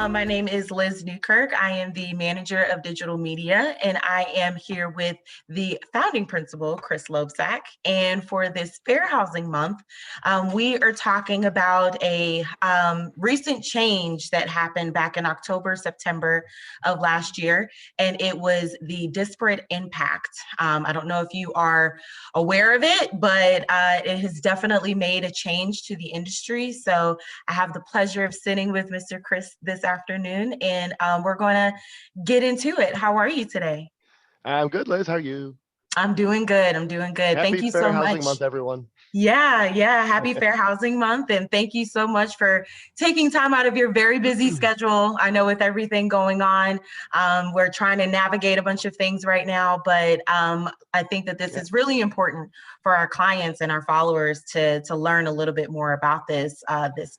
My name is Liz Newkirk. I am the manager of digital media, and I am here with the founding principal, Chris Loebsack. And for this Fair Housing Month, we are talking about a recent change that happened back in October, September of last year, and it was the Disparate Impact. I don't know if you are aware of it, but it has definitely made a change to the industry. So I have the pleasure of sitting with Mr. Chris this afternoon, and we're going to get into it. How are you today? I'm good, Liz. How are you? I'm doing good. I'm doing good. Happy Thank you Fair so Housing much. Month, everyone. Yeah. Happy Fair Housing Month. And thank you so much for taking time out of your very busy schedule. I know with everything going on, we're trying to navigate a bunch of things right now, but I think that this is really important for our clients and our followers to learn a little bit more about this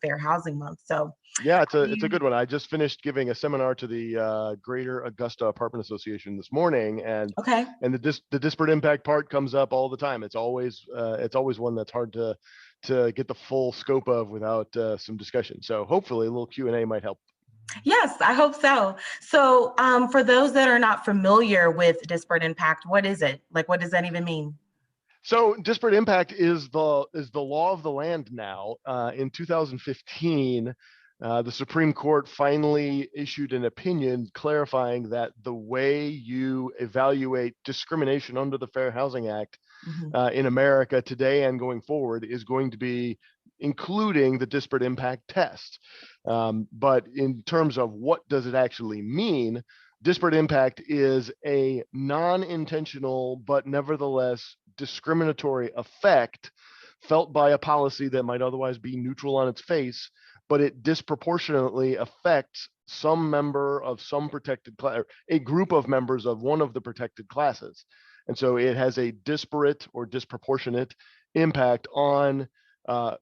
Fair Housing Month. So yeah, it's a good one. I just finished giving a seminar to the Greater Augusta Apartment Association this morning, and the disparate impact part comes up all the time. It's always one that's hard to get the full scope of without some discussion. So hopefully a little Q&A might help. Yes, I hope so. So for those that are not familiar with disparate impact, what is it? Like, what does that even mean? So disparate impact is the law of the land now. In 2015, the Supreme Court finally issued an opinion clarifying that the way you evaluate discrimination under the Fair Housing Act in America today and going forward is going to be including the disparate impact test. But in terms of what does it actually mean, disparate impact is a non-intentional but nevertheless discriminatory effect felt by a policy that might otherwise be neutral on its face, but it disproportionately affects some member of some protected class, a group of members of one of the protected classes. And so it has a disparate or disproportionate impact on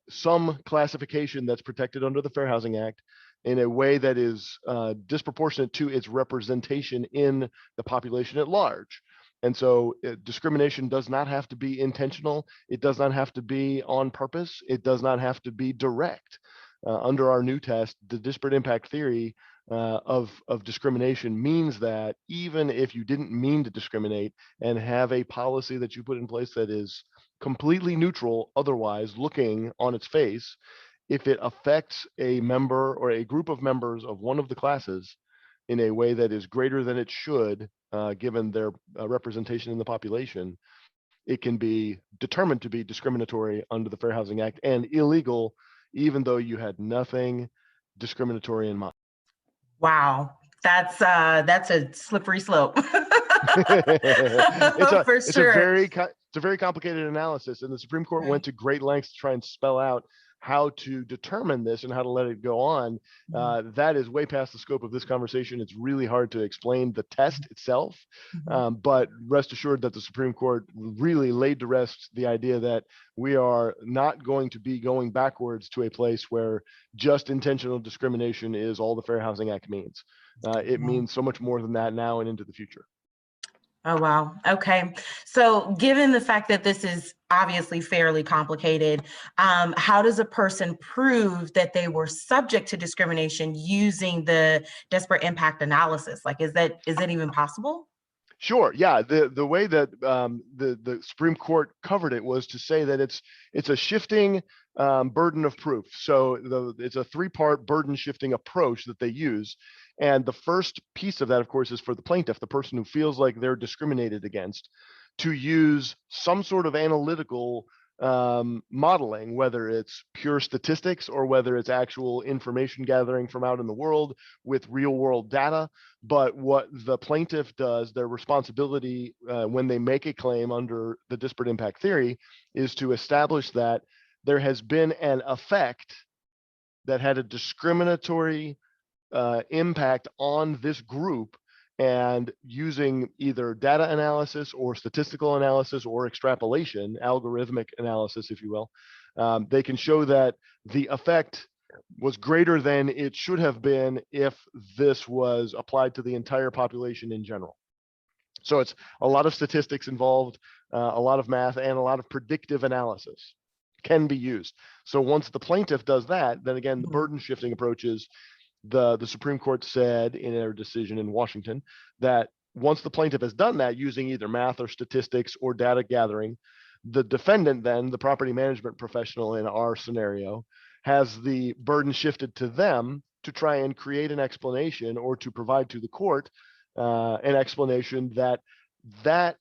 some classification that's protected under the Fair Housing Act in a way that is disproportionate to its representation in the population at large. And so discrimination does not have to be intentional. It does not have to be on purpose. It does not have to be direct. Under our new test, the disparate impact theory of discrimination means that even if you didn't mean to discriminate and have a policy that you put in place that is completely neutral, otherwise looking on its face, if it affects a member or a group of members of one of the classes in a way that is greater than it should, given their representation in the population, it can be determined to be discriminatory under the Fair Housing Act and illegal, even though you had nothing discriminatory in mind. Wow, that's a slippery slope. It's a very complicated analysis, and the Supreme Court went to great lengths to try and spell out how to determine this and how to let it go on. That is way past the scope of this conversation. It's really hard to explain the test itself, but rest assured that the Supreme Court really laid to rest the idea that we are not going to be going backwards to a place where just intentional discrimination is all the Fair Housing Act means. It means so much more than that now and into the future. Oh, wow. Okay. So given the fact that this is obviously fairly complicated, how does a person prove that they were subject to discrimination using the disparate impact analysis? Like, is it even possible? Sure. Yeah. The way that the Supreme Court covered it was to say that it's a shifting burden of proof. So it's a three-part burden shifting approach that they use. And the first piece of that, of course, is for the plaintiff, the person who feels like they're discriminated against, to use some sort of analytical modeling, whether it's pure statistics or whether it's actual information gathering from out in the world with real world data. But what the plaintiff does, their responsibility when they make a claim under the disparate impact theory, is to establish that there has been an effect that had a discriminatory impact on this group, and using either data analysis or statistical analysis or extrapolation, algorithmic analysis, if you will, they can show that the effect was greater than it should have been if this was applied to the entire population in general. So it's a lot of statistics involved, a lot of math, and a lot of predictive analysis can be used. So once the plaintiff does that, then again, the burden shifting approach is the Supreme Court said in their decision in Washington that once the plaintiff has done that using either math or statistics or data gathering, the defendant, then the property management professional in our scenario, has the burden shifted to them to try and create an explanation or to provide to the court an explanation that that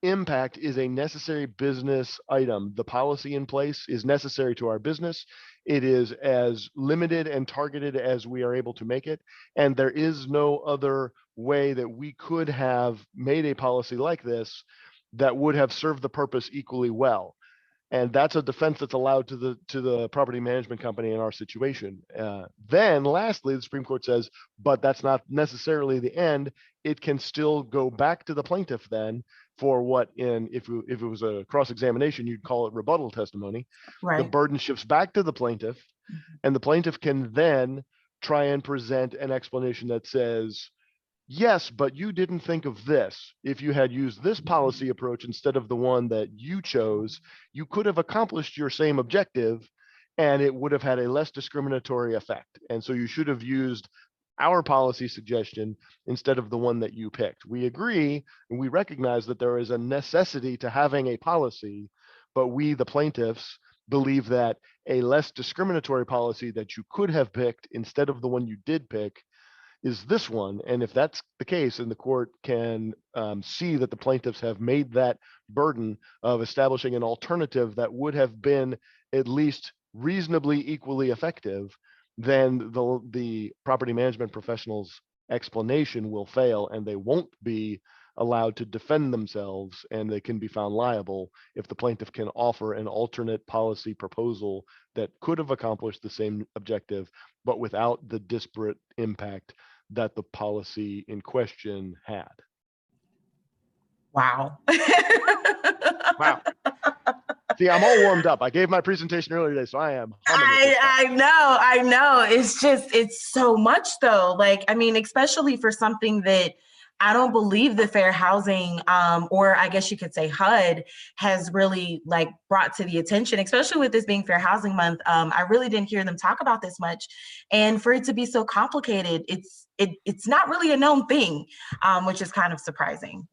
impact is a necessary business item. The policy in place is necessary to our business. It is as limited and targeted as we are able to make it. And there is no other way that we could have made a policy like this that would have served the purpose equally well. And that's a defense that's allowed to the property management company in our situation. Then lastly, the Supreme Court says, but that's not necessarily the end. It can still go back to the plaintiff then for what if it was a cross-examination, you'd call it rebuttal testimony. Right. The burden shifts back to the plaintiff, and the plaintiff can then try and present an explanation that says, yes, but you didn't think of this. If you had used this policy approach instead of the one that you chose, you could have accomplished your same objective and it would have had a less discriminatory effect. And so you should have used our policy suggestion instead of the one that you picked. We agree and we recognize that there is a necessity to having a policy, but we, the plaintiffs, believe that a less discriminatory policy that you could have picked instead of the one you did pick is this one. And if that's the case, and the court can see that the plaintiffs have made that burden of establishing an alternative that would have been at least reasonably equally effective, then the property management professional's explanation will fail and they won't be allowed to defend themselves, and they can be found liable if the plaintiff can offer an alternate policy proposal that could have accomplished the same objective, but without the disparate impact that the policy in question had. Wow. Wow. See, I'm all warmed up. I gave my presentation earlier today, so I am. I know. It's so much though. Like, I mean, especially for something that I don't believe the Fair Housing, or I guess you could say HUD, has really like brought to the attention, especially with this being Fair Housing Month. I really didn't hear them talk about this much, and for it to be so complicated, it's not really a known thing, which is kind of surprising.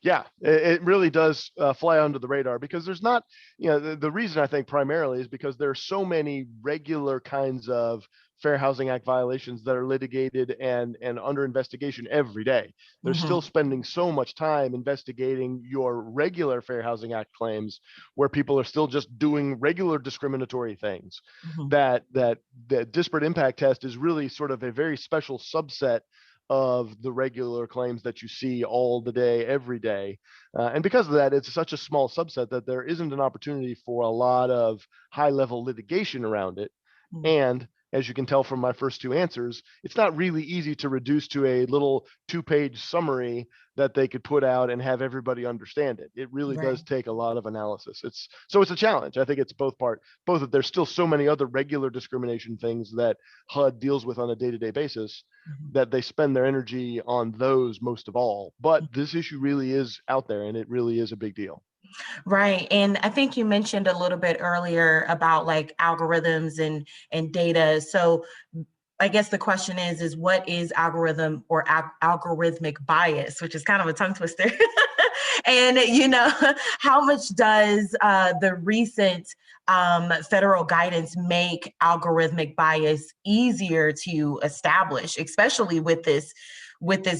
Yeah, it really does fly under the radar because there's not, the reason I think primarily is because there are so many regular kinds of Fair Housing Act violations that are litigated and under investigation every day. They're still spending so much time investigating your regular Fair Housing Act claims where people are still just doing regular discriminatory things. That disparate impact test is really sort of a very special subset of the regular claims that you see all the day, every day. And because of that, it's such a small subset that there isn't an opportunity for a lot of high-level litigation around it. And as you can tell from my first two answers, it's not really easy to reduce to a little 2-page summary that they could put out and have everybody understand it. It really does take a lot of analysis. It's a challenge. I think it's both that there's still so many other regular discrimination things that HUD deals with on a day-to-day basis that they spend their energy on those most of all. But this issue really is out there and it really is a big deal. Right. And I think you mentioned a little bit earlier about like algorithms and data. So I guess the question is what is algorithm or algorithmic bias, which is kind of a tongue twister. And, how much does the recent federal guidance make algorithmic bias easier to establish, especially with this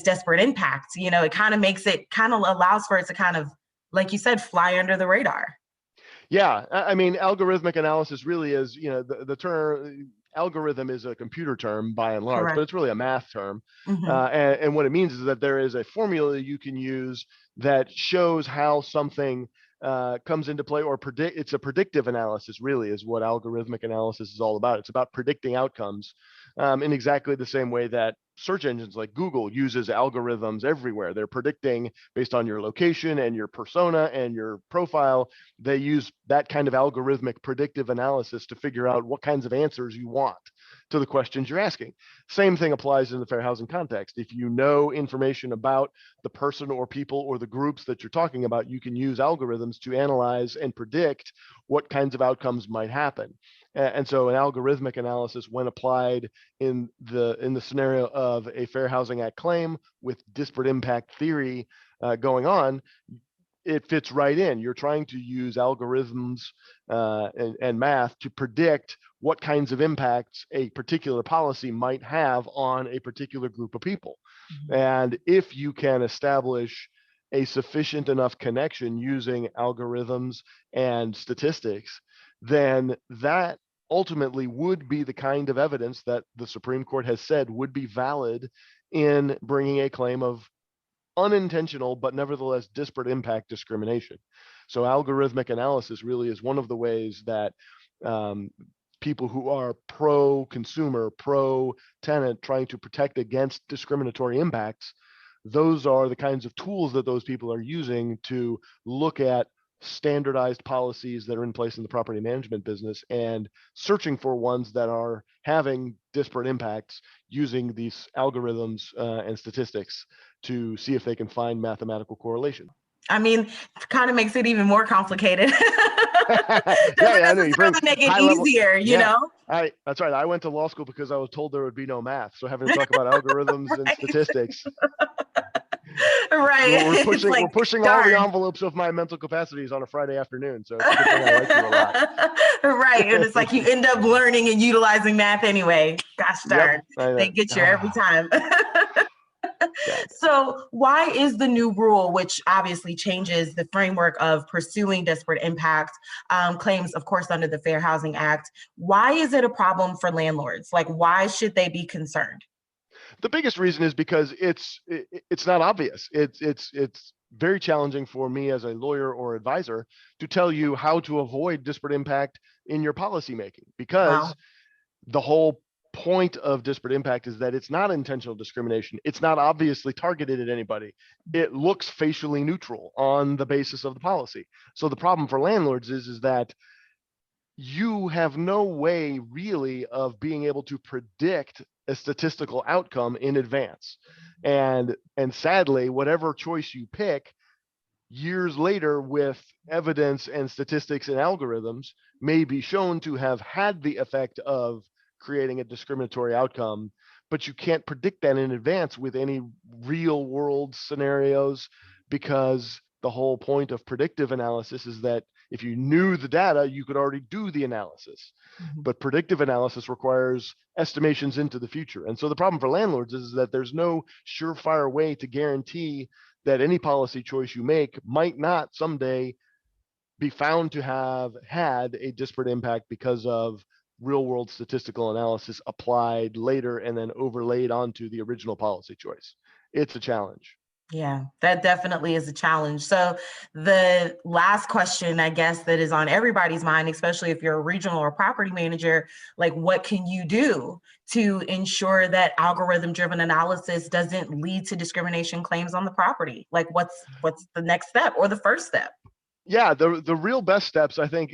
disparate impact? It kind of allows for it to kind of, like you said, fly under the radar. Yeah, I mean, algorithmic analysis really is, the term algorithm is a computer term by and large, Correct. but it's really a math term. And what it means is that there is a formula you can use that shows how something comes into play or predict. It's a predictive analysis, really, is what algorithmic analysis is all about. It's about predicting outcomes in exactly the same way that search engines like Google uses algorithms everywhere. They're predicting based on your location and your persona and your profile. They use that kind of algorithmic predictive analysis to figure out what kinds of answers you want to the questions you're asking. Same thing applies in the fair housing context. If you know information about the person or people or the groups that you're talking about, you can use algorithms to analyze and predict what kinds of outcomes might happen. And so an algorithmic analysis, when applied in the scenario of a Fair Housing Act claim with disparate impact theory going on, it fits right in. You're trying to use algorithms and math to predict what kinds of impacts a particular policy might have on a particular group of people. Mhm. And if you can establish a sufficient enough connection using algorithms and statistics, then that ultimately would be the kind of evidence that the Supreme Court has said would be valid in bringing a claim of unintentional, but nevertheless disparate impact discrimination. So algorithmic analysis really is one of the ways that people who are pro-consumer, pro-tenant, trying to protect against discriminatory impacts, those are the kinds of tools that those people are using to look at standardized policies that are in place in the property management business and searching for ones that are having disparate impacts using these algorithms and statistics to see if they can find mathematical correlation. I mean, kind of makes it even more complicated. Yeah, I know you bring make it high level, easier, you know? That's right. I went to law school because I was told there would be no math. So having to talk about algorithms and statistics. Right. We're pushing like, we're pushing all the envelopes of my mental capacities on a Friday afternoon. So it's a good thing I like you a lot. Right. And it's like you end up learning and utilizing math anyway. Gosh darn. Yep, they get you every time. So why is the new rule, which obviously changes the framework of pursuing disparate impact claims, of course, under the Fair Housing Act, why is it a problem for landlords? Like, why should they be concerned? The biggest reason is because it's not obvious. It's very challenging for me as a lawyer or advisor to tell you how to avoid disparate impact in your policymaking, because the whole point of disparate impact is that it's not intentional discrimination. It's not obviously targeted at anybody. It looks facially neutral on the basis of the policy. So the problem for landlords is that you have no way really of being able to predict a statistical outcome in advance. And sadly, whatever choice you pick years later with evidence and statistics and algorithms may be shown to have had the effect of creating a discriminatory outcome, but you can't predict that in advance with any real world scenarios, because the whole point of predictive analysis is that if you knew the data, you could already do the analysis. But predictive analysis requires estimations into the future. And so the problem for landlords is that there's no surefire way to guarantee that any policy choice you make might not someday be found to have had a disparate impact because of real world statistical analysis applied later and then overlaid onto the original policy choice. It's a challenge. Yeah, that definitely is a challenge. So the last question, I guess, that is on everybody's mind, especially if you're a regional or property manager, like, what can you do to ensure that algorithm-driven analysis doesn't lead to discrimination claims on the property? Like, what's the next step or the first step? Yeah, the real best steps, I think,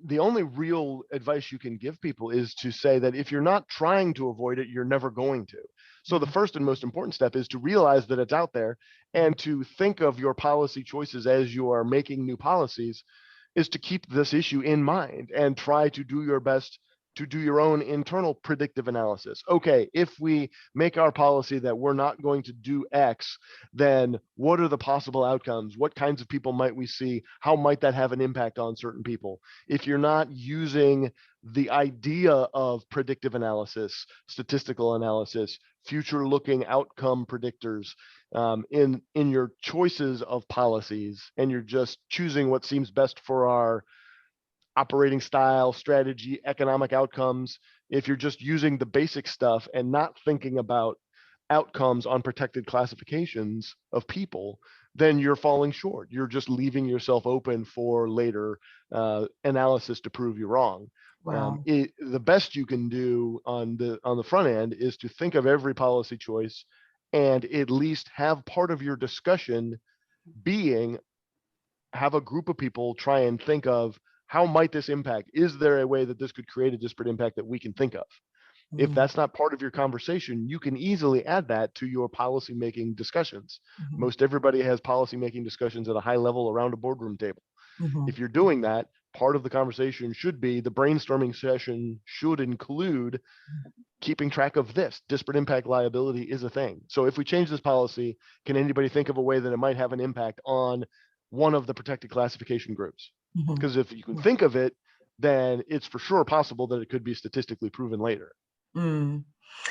the only real advice you can give people is to say that if you're not trying to avoid it, you're never going to. So the first and most important step is to realize that it's out there, and to think of your policy choices as you are making new policies is to keep this issue in mind and try to do your best to do your own internal predictive analysis. Okay, if we make our policy that we're not going to do X, then what are the possible outcomes? What kinds of people might we see? How might that have an impact on certain people? If you're not using the idea of predictive analysis, statistical analysis, future-looking outcome predictors in your choices of policies, and you're just choosing what seems best for our operating style, strategy, economic outcomes, if you're just using the basic stuff and not thinking about outcomes on protected classifications of people, then you're falling short. You're just leaving yourself open for later analysis to prove you wrong. Wow. The best you can do on the front end is to think of every policy choice and at least have part of your discussion being, have a group of people try and think of, how might this impact? Is there a way that this could create a disparate impact that we can think of? If that's not part of your conversation, you can easily add that to your policymaking discussions. Most everybody has policymaking discussions at a high level around a boardroom table. If you're doing that, part of the conversation should be, the brainstorming session should include keeping track of this. Disparate impact liability is a thing. So if we change this policy, can anybody think of a way that it might have an impact on one of the protected classification groups? Because if you can think of it, then it's for sure possible that it could be statistically proven later.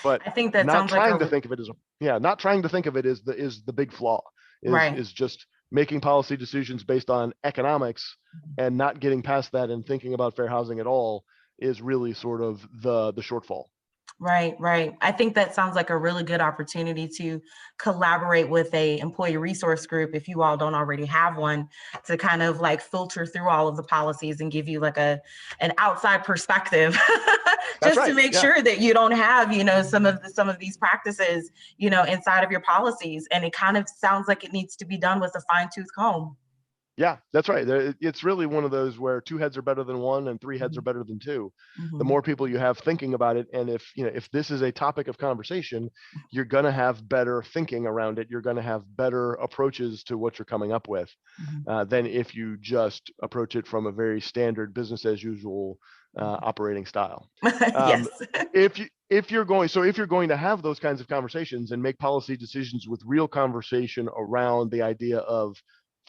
But I think that not sounds like trying to think of it as not trying to think of it is the big flaw. Is just making policy decisions based on economics and not getting past that and thinking about fair housing at all is really sort of the shortfall. Right. I think that sounds like a really good opportunity to collaborate with a employee resource group, if you all don't already have one, to kind of like filter through all of the policies and give you like an outside perspective, just to make sure that you don't have, some of these practices, inside of your policies. And it kind of sounds like it needs to be done with a fine-tooth comb. Yeah, that's right. It's really one of those where 2 heads are better than 1 and 3 heads are better than 2. The more people you have thinking about it, and if this is a topic of conversation, you're going to have better thinking around it. You're going to have better approaches to what you're coming up with than if you just approach it from a very standard business as usual operating style. Yes. If you're going to have those kinds of conversations and make policy decisions with real conversation around the idea of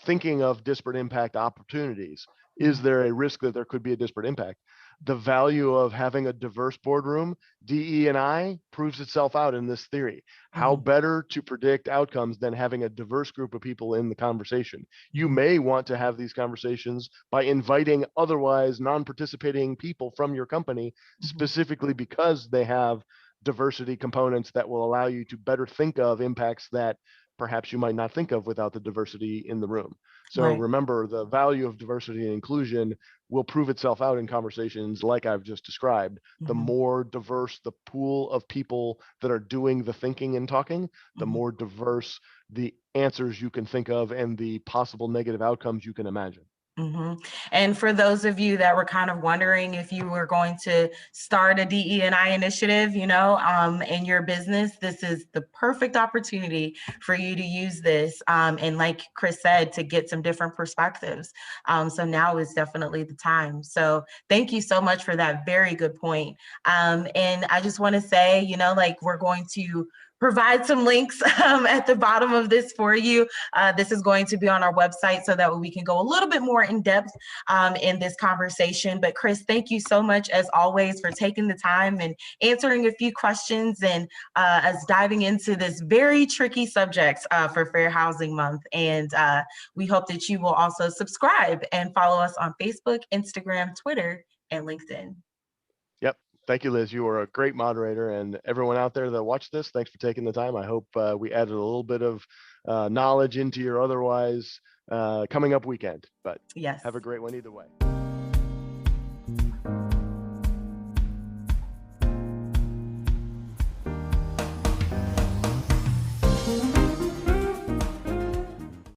thinking of disparate impact opportunities, is there a risk that there could be a disparate impact? The value of having a diverse boardroom, DE&I, proves itself out in this theory. How better to predict outcomes than having a diverse group of people in the conversation? You may want to have these conversations by inviting otherwise non-participating people from your company, specifically because they have diversity components that will allow you to better think of impacts that perhaps you might not think of without the diversity in the room. So remember, the value of diversity and inclusion will prove itself out in conversations like I've just described. The more diverse the pool of people that are doing the thinking and talking, the more diverse the answers you can think of and the possible negative outcomes you can imagine. And for those of you that were kind of wondering if you were going to start a DE&I initiative, in your business, this is the perfect opportunity for you to use this. And like Chris said, to get some different perspectives. So now is definitely the time. So thank you so much for that very good point. And I just want to say, we're going to provide some links at the bottom of this for you. This is going to be on our website so that we can go a little bit more in depth in this conversation. But Chris, thank you so much as always for taking the time and answering a few questions and us diving into this very tricky subject for Fair Housing Month. And we hope that you will also subscribe and follow us on Facebook, Instagram, Twitter, and LinkedIn. Yep. Thank you, Liz. You are a great moderator, and everyone out there that watched this, thanks for taking the time. I hope we added a little bit of knowledge into your otherwise coming up weekend, but yes, have a great one either way.